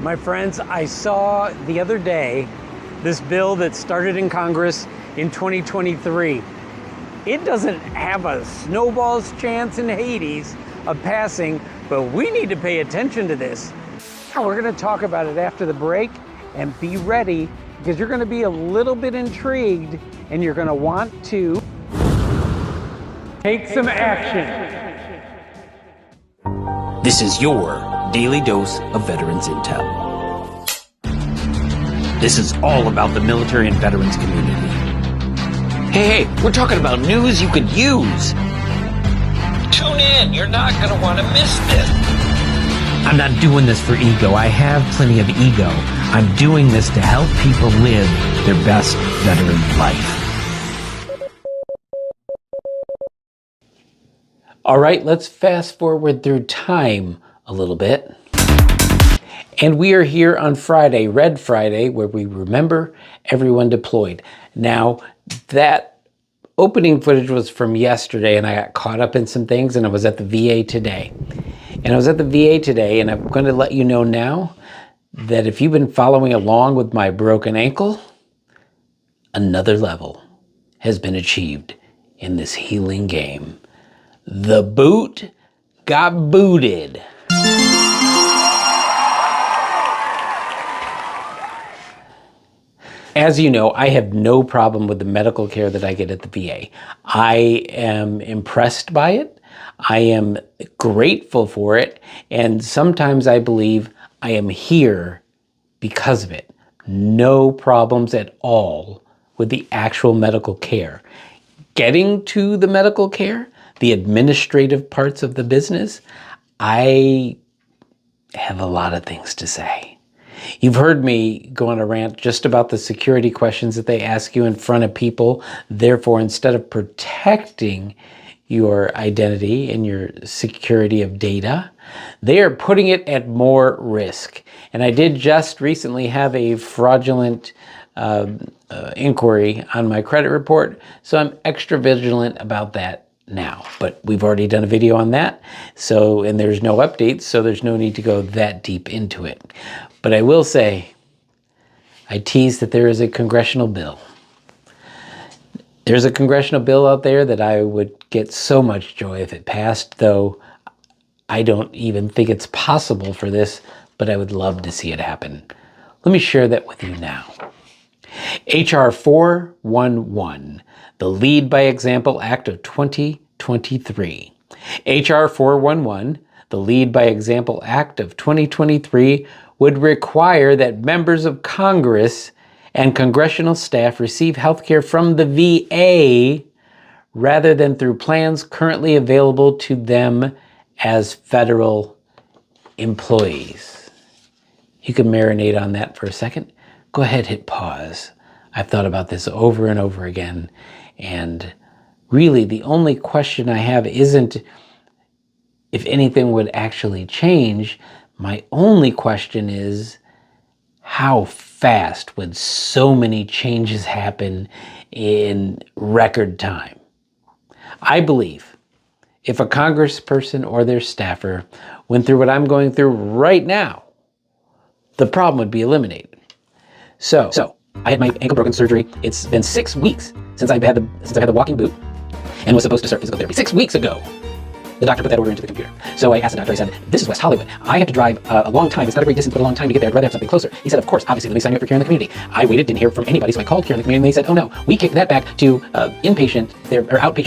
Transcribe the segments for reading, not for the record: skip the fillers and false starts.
My friends, I saw the other day this bill that started in Congress in 2023. It doesn't have a snowball's chance in Hades of passing, but we need to pay attention to this. We're going to talk about it after the break, and be ready because you're going to be a little bit intrigued and you're going to want to take some action. This is your daily dose of Veterans Intel. This is all about the military and veterans community. Hey, we're talking about news you could use. Tune in, you're not going to want to miss this. I'm not doing this for ego. I have plenty of ego. I'm doing this to help people live their best veteran life. All right, let's fast forward through time a little bit. And we are here on Friday, Red Friday, where we remember everyone deployed. Now, that opening footage was from yesterday, and I got caught up in some things, and I was at the VA today. And I'm going to let you know now that if you've been following along with my broken ankle, another level has been achieved in this healing game. The boot got booted. As you know, I have no problem with the medical care that I get at the VA. I am impressed by it. I am grateful for it. And sometimes I believe I am here because of it. No problems at all with the actual medical care. Getting to the medical care, the administrative parts of the business, I have a lot of things to say. You've heard me go on a rant just about the security questions that they ask you in front of people. Therefore, instead of protecting your identity and your security of data, they are putting it at more risk. And I did just recently have a fraudulent inquiry on my credit report, so I'm extra vigilant about that now. But we've already done a video on that, and there's no updates, so there's no need to go that deep into it. But I will say, I teased that there is a congressional bill. There's a congressional bill out there that I would get so much joy if it passed, though I don't even think it's possible for this, but I would love to see it happen. Let me share that with you now. H.R. 411, the Lead by Example Act of 2023. H.R. 411, the Lead by Example Act of 2023, would require that members of Congress and congressional staff receive health care from the VA rather than through plans currently available to them as federal employees. You can marinate on that for a second. Go ahead, hit pause. I've thought about this over and over again, and really the only question I have isn't if anything would actually change. My only question is, how fast would so many changes happen in record time? I believe if a congressperson or their staffer went through what I'm going through right now, the problem would be eliminated. So I had my ankle broken surgery. It's been 6 weeks since I've had the walking boot and was supposed to start physical therapy. 6 weeks ago. The doctor put that order into the computer. So I asked the doctor, I said, this is West Hollywood. I have to drive a long time. It's not a great distance, but a long time to get there. I'd rather have something closer. He said, of course, obviously, let me sign you up for Care in the Community. I waited, didn't hear from anybody, so I called Care in the Community, and they said, oh no, we kicked that back to outpatient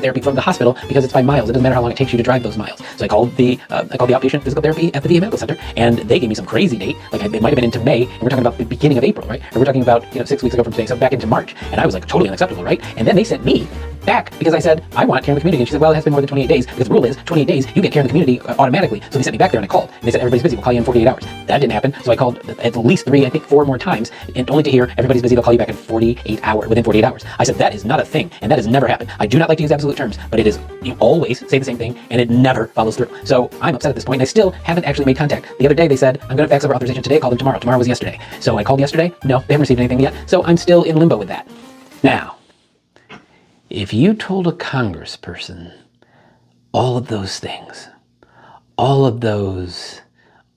therapy from the hospital because it's by miles. It doesn't matter how long it takes you to drive those miles. So I called the outpatient physical therapy at the VA Medical Center, and they gave me some crazy date. Like it might have been into May, and we're talking about the beginning of April, right? And we're talking about 6 weeks ago from today, so back into March. And I was like, totally unacceptable, right? And then they sent me back because I said, I want Care in the Community. And she said, well, it has been more than 28 days because the rule is 28 days, you get Care in the Community automatically. So they sent me back there and I called. And they said, everybody's busy. We'll call you in 48 hours. That didn't happen. So I called at least 4 more times, and only to hear everybody's busy. They'll call you back in within 48 hours. I said, that is not a thing. And that has never happened. I do not like to use absolute terms, but it is, you always say the same thing and it never follows through. So I'm upset at this point, and I still haven't actually made contact. The other day they said, I'm going to fax over authorization today, call them tomorrow. Tomorrow was yesterday. So I called yesterday. No, they haven't received anything yet. So I'm still in limbo with that. Now, if you told a congressperson all of those things, all of those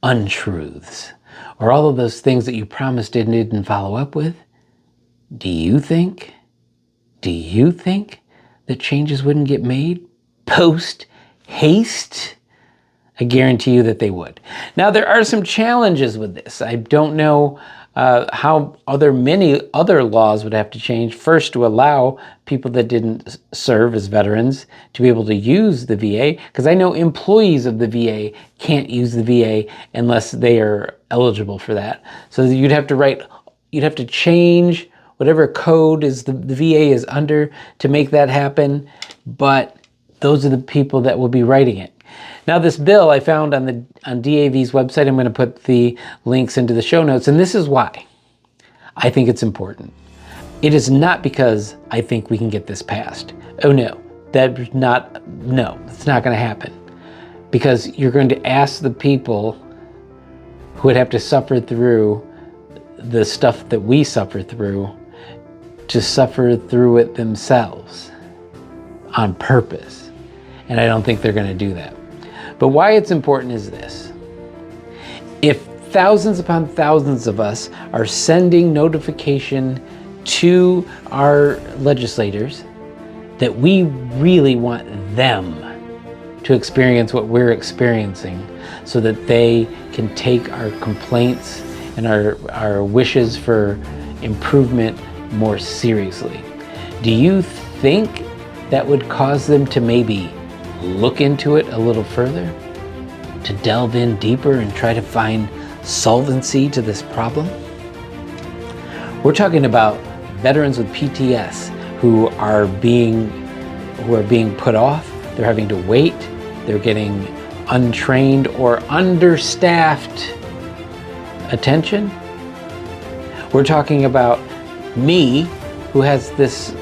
untruths, or all of those things that you promised and didn't follow up with, do you think that changes wouldn't get made post haste? I guarantee you that they would. Now, there are some challenges with this. I don't know how many other laws would have to change. First, to allow people that didn't serve as veterans to be able to use the VA, because I know employees of the VA can't use the VA unless they are eligible for that. So you'd have to change whatever code is the VA is under to make that happen. But those are the people that will be writing it. Now, this bill I found on DAV's website. I'm going to put the links into the show notes, and this is why I think it's important. It is not because I think we can get this passed. Oh no, it's not going to happen. Because you're going to ask the people who would have to suffer through the stuff that we suffer through to suffer through it themselves on purpose. And I don't think they're going to do that. But why it's important is this. If thousands upon thousands of us are sending notification to our legislators that we really want them to experience what we're experiencing so that they can take our complaints and our wishes for improvement more seriously, do you think that would cause them to maybe look into it a little further, to delve in deeper and try to find solvency to this problem? We're talking about veterans with PTS who are being put off. They're having to wait. They're getting untrained or understaffed attention. We're talking about me, who has this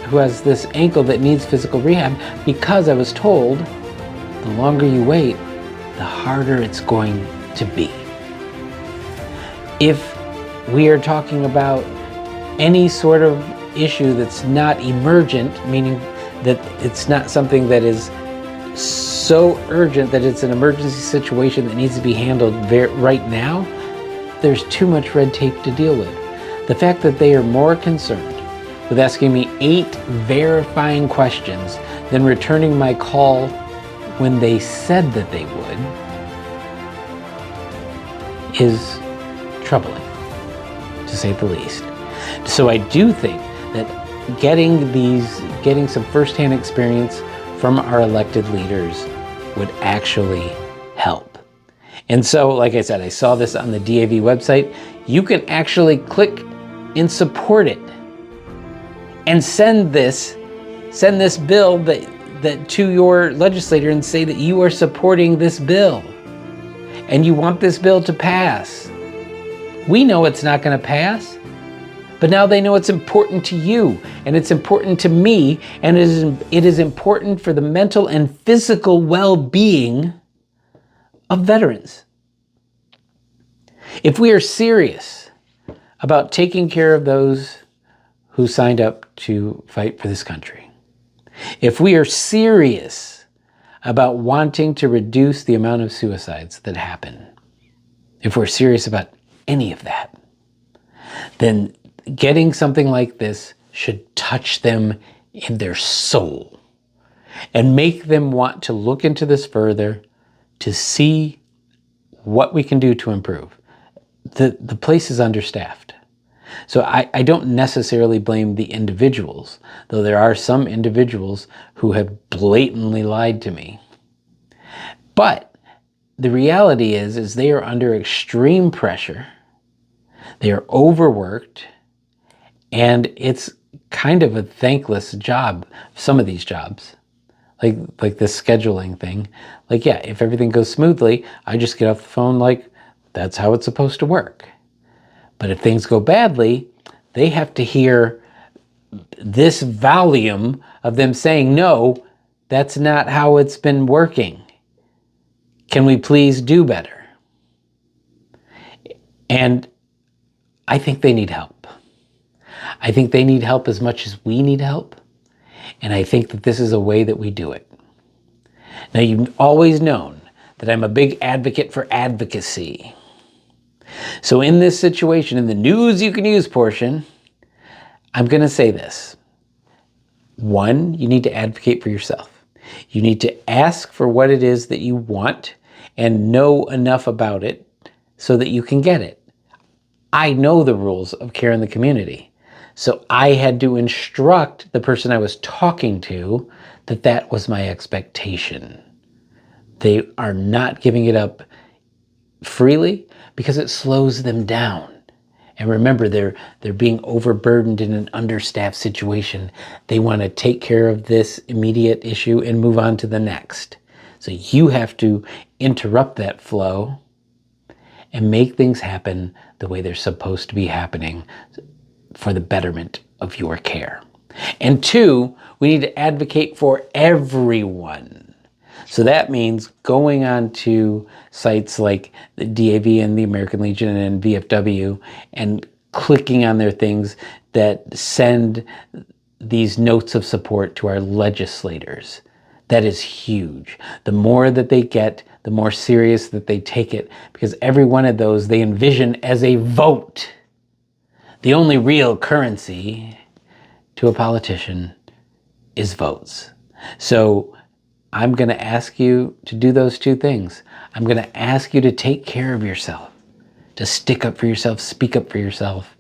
ankle that needs physical rehab, because I was told the longer you wait, the harder it's going to be. If we are talking about any sort of issue that's not emergent, meaning that it's not something that is so urgent that it's an emergency situation that needs to be handled right now, there's too much red tape to deal with. The fact that they are more concerned with asking me 8 verifying questions than returning my call when they said that they would is troubling, to say the least. So I do think that getting some firsthand experience from our elected leaders would actually help. And so, like I said, I saw this on the DAV website. You can actually click and support it and send this bill that to your legislator and say that you are supporting this bill and you want this bill to pass. We know it's not going to pass, but now they know it's important to you and it's important to me, and it is important for the mental and physical well-being of veterans. If we are serious about taking care of those who signed up to fight for this country, if we are serious about wanting to reduce the amount of suicides that happen, if we're serious about any of that, then getting something like this should touch them in their soul and make them want to look into this further to see what we can do to improve. The place is understaffed. So I don't necessarily blame the individuals, though there are some individuals who have blatantly lied to me. But the reality is they are under extreme pressure. They are overworked, and it's kind of a thankless job, some of these jobs. Like this scheduling thing. Like, yeah, if everything goes smoothly, I just get off the phone like, that's how it's supposed to work. But if things go badly, they have to hear this volume of them saying, no, that's not how it's been working. Can we please do better? And I think they need help. I think they need help as much as we need help. And I think that this is a way that we do it. Now, you've always known that I'm a big advocate for advocacy. So in this situation, in the news you can use portion, I'm going to say this. One, you need to advocate for yourself. You need to ask for what it is that you want and know enough about it so that you can get it. I know the rules of care in the community. So I had to instruct the person I was talking to that that was my expectation. They are not giving it up freely because it slows them down. And remember, they're being overburdened in an understaffed situation. They want to take care of this immediate issue and move on to the next. So you have to interrupt that flow and make things happen the way they're supposed to be happening for the betterment of your care. And two, we need to advocate for everyone. So that means going on to sites like the DAV and the American Legion and VFW and clicking on their things that send these notes of support to our legislators. That is huge. The more that they get, the more serious that they take it, because every one of those they envision as a vote. The only real currency to a politician is votes. So I'm going to ask you to do those two things. I'm going to ask you to take care of yourself, to stick up for yourself, speak up for yourself,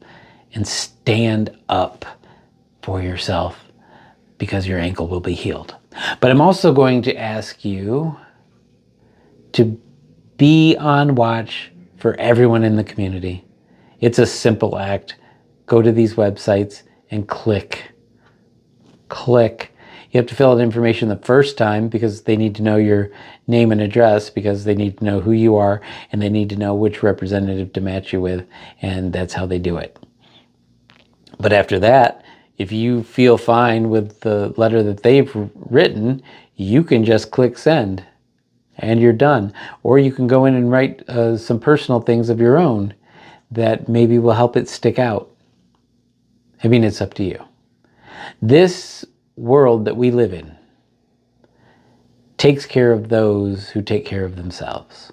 and stand up for yourself because your ankle will be healed. But I'm also going to ask you to be on watch for everyone in the community. It's a simple act. Go to these websites and click. You have to fill out information the first time because they need to know your name and address, because they need to know who you are and they need to know which representative to match you with, and that's how they do it. But after that, if you feel fine with the letter that they've written, you can just click send and you're done. Or you can go in and write some personal things of your own that maybe will help it stick out. I mean, it's up to you. This world that we live in takes care of those who take care of themselves.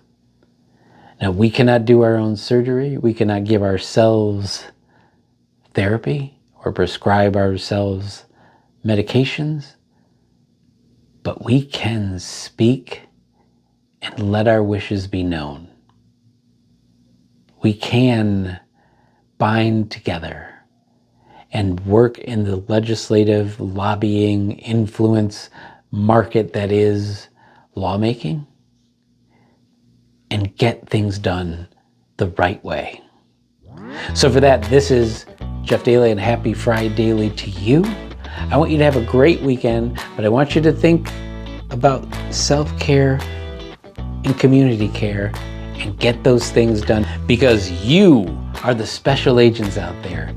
Now, we cannot do our own surgery. We cannot give ourselves therapy or prescribe ourselves medications, but we can speak and let our wishes be known. We can bind together and work in the legislative, lobbying, influence market that is lawmaking and get things done the right way. So for that, this is Jeff Daly, and happy Friday Daily to you. I want you to have a great weekend, but I want you to think about self-care and community care and get those things done, because you are the special agents out there.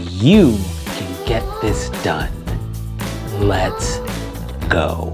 You can get this done. Let's go.